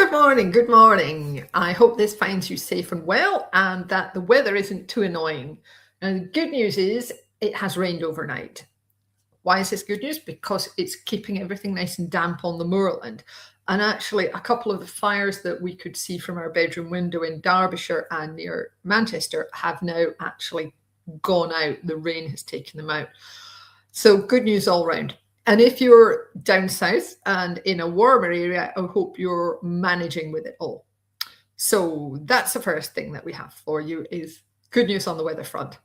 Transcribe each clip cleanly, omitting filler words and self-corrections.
Good morning, good morning. I hope this finds you safe and well and that the weather isn't too annoying. And the good news is it has rained overnight. Why is this good news? Because it's keeping everything nice and damp on the moorland. And actually, a couple of the fires that we could see from our bedroom window in Derbyshire and near Manchester have now actually gone out. The rain has taken them out. So good news all round. And if you're down south and in a warmer area, I hope you're managing with it all. So that's the first thing that we have for you is good news on the weather front.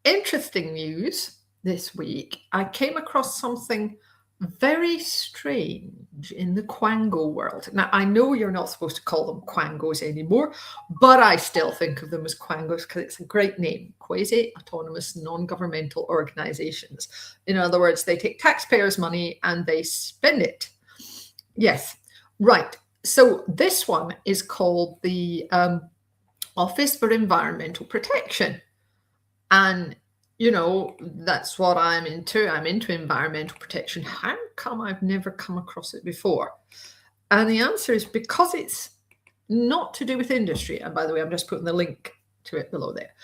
Interesting news this week. I came across something very strange in the Quango world. Now, I know you're not supposed to call them Quangos anymore, but I still think of them as Quangos because it's a great name, quasi-autonomous non-governmental organizations. In other words, they take taxpayers' money and they spend it. Yes, right. So this one is called the Office for Environmental Protection. And you know, that's what I'm into. I'm into environmental protection. How come I've never come across it before? And the answer is because it's not to do with industry. And by the way, I'm just putting the link to it below there.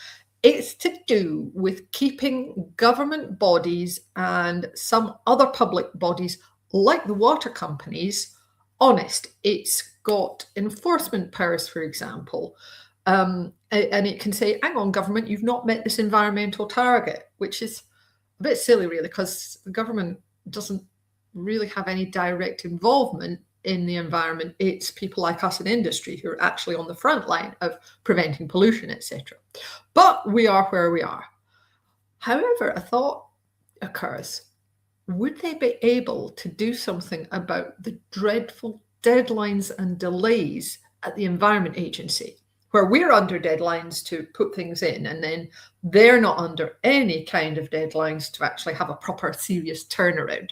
It's to do with keeping government bodies and some other public bodies like the water companies honest. It's got enforcement powers, for example. And it can say, hang on, government, you've not met this environmental target, which is a bit silly, really, because the government doesn't really have any direct involvement in the environment. It's people like us in industry who are actually on the front line of preventing pollution, etc. But we are where we are. However, a thought occurs. Would they be able to do something about the dreadful deadlines and delays at the Environment Agency, where we're under deadlines to put things in, and then they're not under any kind of deadlines to actually have a proper serious turnaround?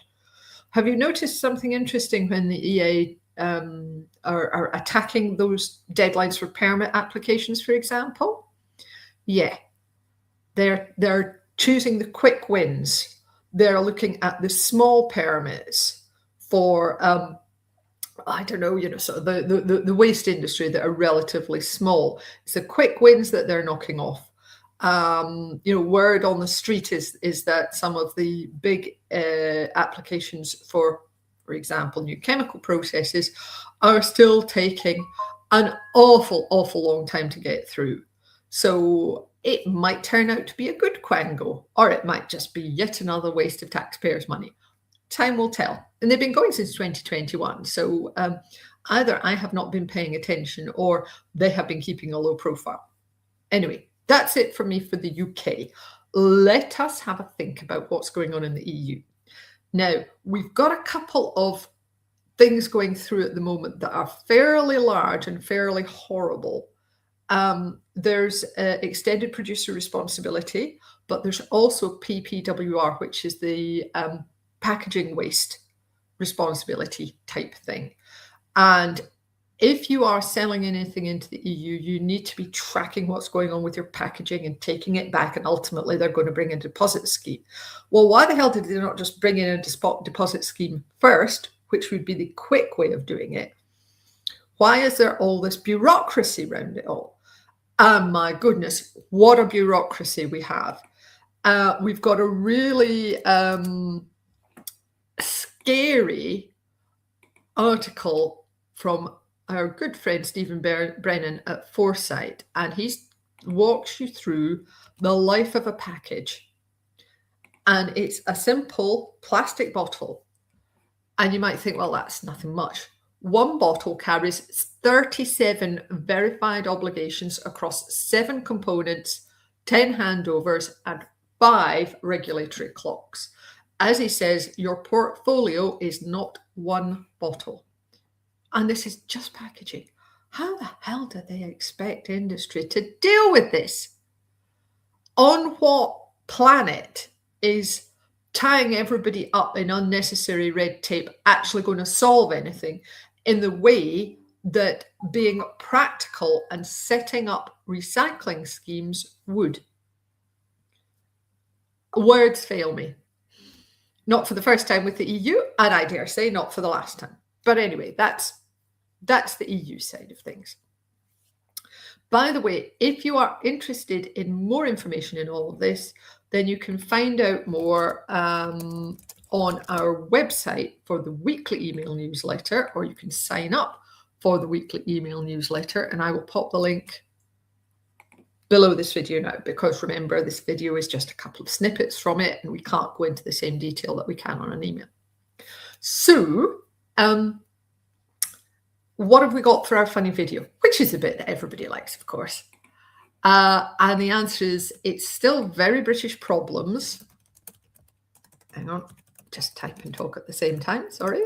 Have you noticed something interesting when the EA are attacking those deadlines for permit applications, for example? Yeah, they're choosing the quick wins. They're looking at the small permits for I don't know, sort of the waste industry that are relatively small. It's the quick wins that they're knocking off. Word on the street is that some of the big applications for example, new chemical processes are still taking an awful long time to get through. So it might turn out to be a good Quango, or it might just be yet another waste of taxpayers' money. Time will tell. And they've been going since 2021. So either I have not been paying attention or they have been keeping a low profile. Anyway, that's it for me for the UK. Let us have a think about what's going on in the EU. Now, we've got a couple of things going through at the moment that are fairly large and fairly horrible. There's extended producer responsibility, but there's also PPWR, which is the packaging waste responsibility type thing. And if you are selling anything into the EU, you need to be tracking what's going on with your packaging and taking it back. And ultimately, they're going to bring in a deposit scheme. Well, why the hell did they not just bring in a deposit scheme first, which would be the quick way of doing it? Why is there all this bureaucracy around it all? My goodness, what a bureaucracy we have. We've got a really scary article from our good friend Stephen Brennan at Foresight, and he walks you through the life of a package. And it's a simple plastic bottle. And you might think, well, that's nothing much. One bottle carries 37 verified obligations across 7 components, 10 handovers, and 5 regulatory clocks. As he says, your portfolio is not one bottle. And this is just packaging. How the hell do they expect industry to deal with this? On what planet is tying everybody up in unnecessary red tape actually going to solve anything in the way that being practical and setting up recycling schemes would? Words fail me. Not for the first time with the EU, and I dare say not for the last time. But anyway, that's That's the EU side of things. By the way, if you are interested in more information in all of this, then you can find out more on our website for the weekly email newsletter, or you can sign up for the weekly email newsletter, and I will pop the link below this video now, because remember, this video is just a couple of snippets from it, and we can't go into the same detail that we can on an email. So, what have we got for our funny video? Which is a bit that everybody likes, of course. And the answer is, it's still very British problems. Hang on, just type and talk at the same time, sorry.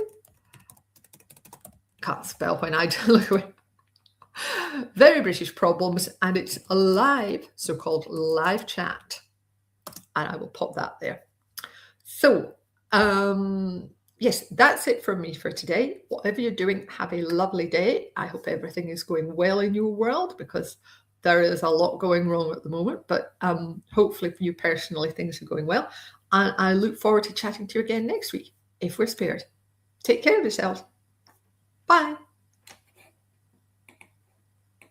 Can't spell when I look away. Very British problems, and it's a live, so-called live chat. And I will pop that there. So, yes, that's it from me for today. Whatever you're doing, have a lovely day. I hope everything is going well in your world, because there is a lot going wrong at the moment, but hopefully for you personally, things are going well. And I look forward to chatting to you again next week, if we're spared. Take care of yourselves. Bye.